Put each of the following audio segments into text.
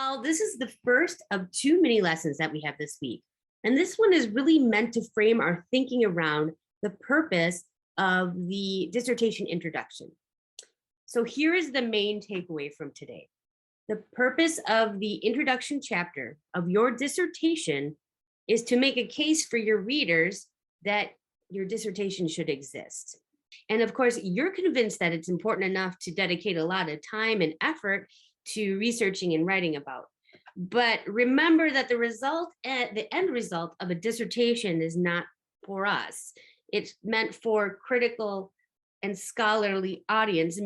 all, this is the first of two mini lessons that we have this week. And this one is really meant to frame our thinking around the purpose of the dissertation introduction. So here is the main takeaway from today. The purpose of the introduction chapter of your dissertation is to make a case for your readers that your dissertation should exist. And of course, you're convinced that it's important enough to dedicate a lot of time and effort to researching and writing about. But remember that the end result of a dissertation is not for us. It's meant for critical and scholarly audience.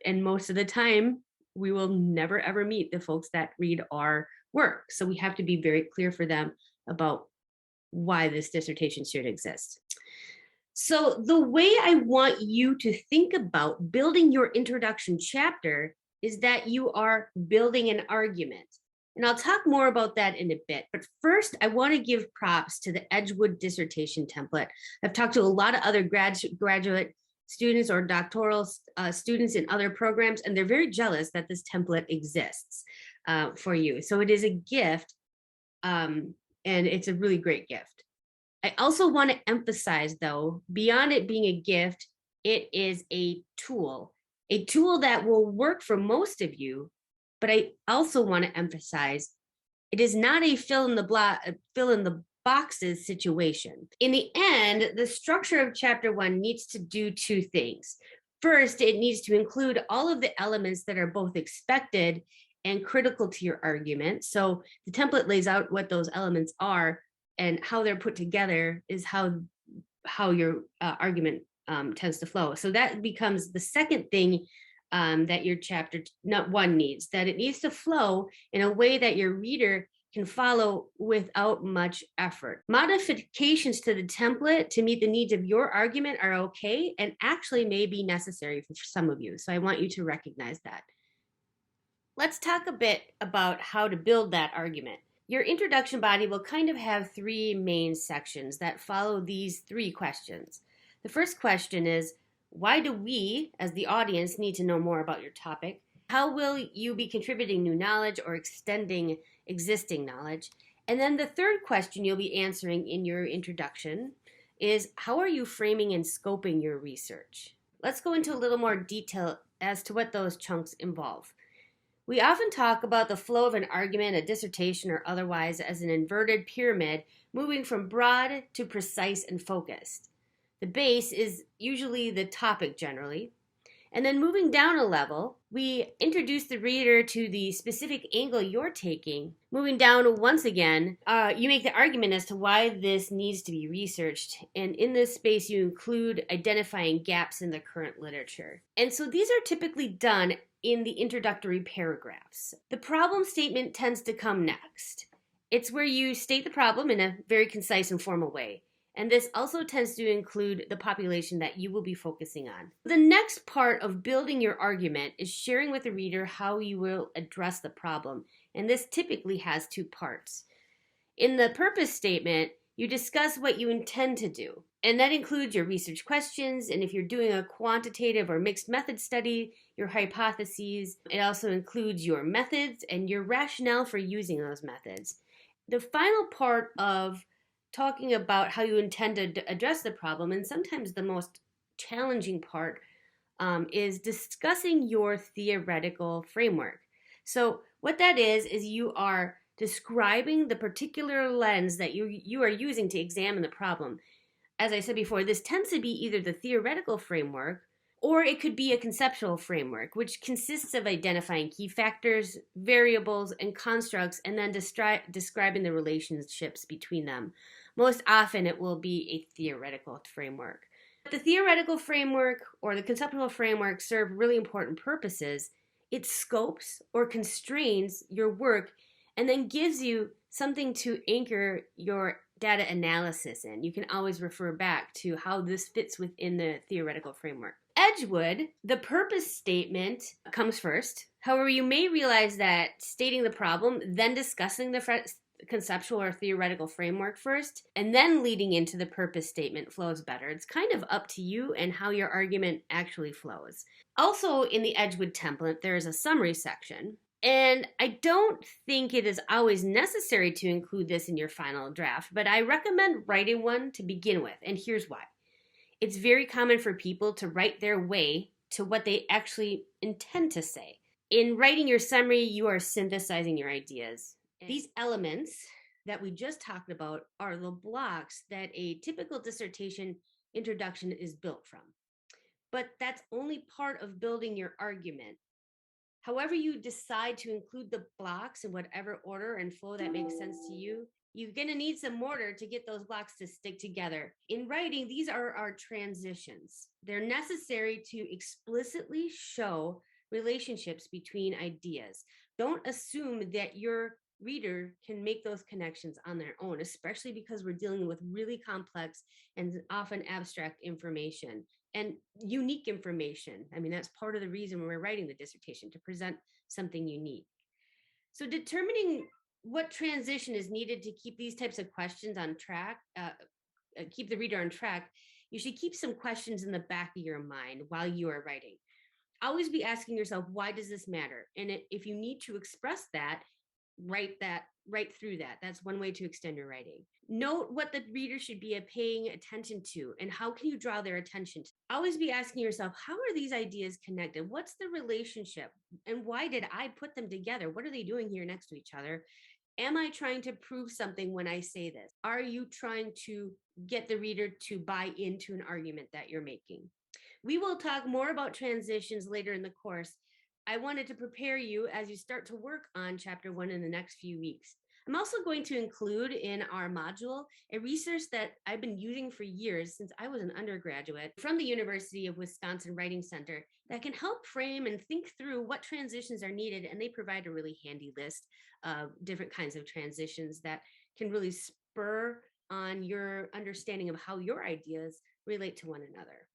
And most of the time, we will never ever meet the folks that read our work. So we have to be very clear for them about why this dissertation should exist. So the way I want you to think about building your introduction chapter is that you are building an argument. And I'll talk more about that in a bit. But first, I want to give props to the Edgewood dissertation template. I've talked to a lot of other graduate students or doctoral students in other programs, and they're very jealous that this template exists for you. So it is a gift, and it's a really great gift. I also want to emphasize, though, beyond it being a gift, it is a tool that will work for most of you. But I also want to emphasize it is not a fill in the boxes situation. In the end, the structure of chapter 1 needs to do two things. First, it needs to include all of the elements that are both expected and critical to your argument. So the template lays out what those elements are, and how they're put together is how your argument tends to flow. So that becomes the second thing that your chapter 1 needs, that it needs to flow in a way that your reader can follow without much effort. Modifications to the template to meet the needs of your argument are okay and actually may be necessary for some of you. So I want you to recognize that. Let's talk a bit about how to build that argument. Your introduction body will kind of have three main sections that follow these three questions. The first question is, why do we, as the audience, need to know more about your topic? How will you be contributing new knowledge or extending existing knowledge? And then the third question you'll be answering in your introduction is, how are you framing and scoping your research? Let's go into a little more detail as to what those chunks involve. We often talk about the flow of an argument, a dissertation, or otherwise as an inverted pyramid moving from broad to precise and focused. The base is usually the topic generally. And then moving down a level, we introduce the reader to the specific angle you're taking. Moving down once again, you make the argument as to why this needs to be researched. And in this space, you include identifying gaps in the current literature. And so these are typically done in the introductory paragraphs. The problem statement tends to come next. It's where you state the problem in a very concise and formal way. And this also tends to include the population that you will be focusing on. The next part of building your argument is sharing with the reader how you will address the problem. And this typically has two parts. In the purpose statement, you discuss what you intend to do. And that includes your research questions, and if you're doing a quantitative or mixed method study, your hypotheses. It also includes your methods and your rationale for using those methods. The final part of talking about how you intend to address the problem, and sometimes the most challenging part, is discussing your theoretical framework. So what that is you are describing the particular lens that you are using to examine the problem. As I said before, this tends to be either the theoretical framework or it could be a conceptual framework, which consists of identifying key factors, variables, and constructs, and then describing the relationships between them. Most often, it will be a theoretical framework. The theoretical framework or the conceptual framework serve really important purposes. It scopes or constrains your work and then gives you something to anchor your data analysis in. You can always refer back to how this fits within the theoretical framework. Edgewood, the purpose statement comes first. However, you may realize that stating the problem, then discussing the conceptual or theoretical framework first, and then leading into the purpose statement flows better. It's kind of up to you and how your argument actually flows. Also in the Edgewood template, there is a summary section. And I don't think it is always necessary to include this in your final draft, but I recommend writing one to begin with. And here's why. It's very common for people to write their way to what they actually intend to say. In writing your summary, you are synthesizing your ideas. These elements that we just talked about are the blocks that a typical dissertation introduction is built from. But that's only part of building your argument. However, you decide to include the blocks in whatever order and flow that makes sense to you, you're going to need some mortar to get those blocks to stick together. In writing, these are our transitions. They're necessary to explicitly show relationships between ideas. Don't assume that your reader can make those connections on their own, especially because we're dealing with really complex and often abstract information and unique information. I mean, that's part of the reason we're writing the dissertation, to present something unique. So determining what transition is needed to keep these types of questions on track, keep the reader on track, you should keep some questions in the back of your mind while you are writing. Always be asking yourself, why does this matter? And if you need to express that, write through that. That's one way to extend your writing. Note what the reader should be paying attention to and how can you draw their attention to. Always be asking yourself, how are these ideas connected? What's the relationship? And why did I put them together? What are they doing here next to each other? Am I trying to prove something when I say this? Are you trying to get the reader to buy into an argument that you're making? We will talk more about transitions later in the course. I wanted to prepare you as you start to work on chapter 1 in the next few weeks. I'm also going to include in our module a resource that I've been using for years since I was an undergraduate from the University of Wisconsin Writing Center that can help frame and think through what transitions are needed. And they provide a really handy list of different kinds of transitions that can really spur on your understanding of how your ideas relate to one another.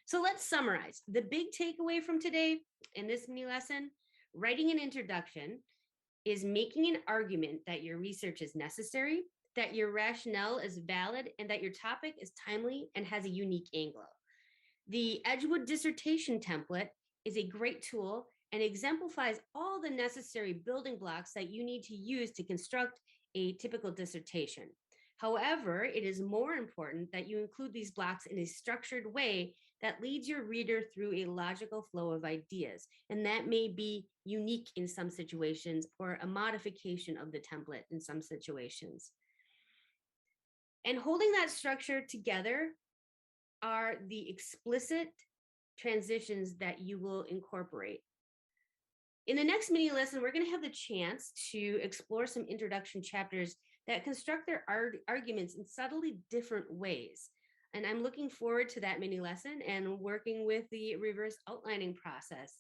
So let's summarize. The big takeaway from today in this mini lesson, writing an introduction is making an argument that your research is necessary, that your rationale is valid, and that your topic is timely and has a unique angle. The Edgewood dissertation template is a great tool and exemplifies all the necessary building blocks that you need to use to construct a typical dissertation. However, it is more important that you include these blocks in a structured way that leads your reader through a logical flow of ideas. And that may be unique in some situations or a modification of the template in some situations. And holding that structure together are the explicit transitions that you will incorporate. In the next mini lesson, we're going to have the chance to explore some introduction chapters that construct their arguments in subtly different ways. And I'm looking forward to that mini lesson and working with the reverse outlining process.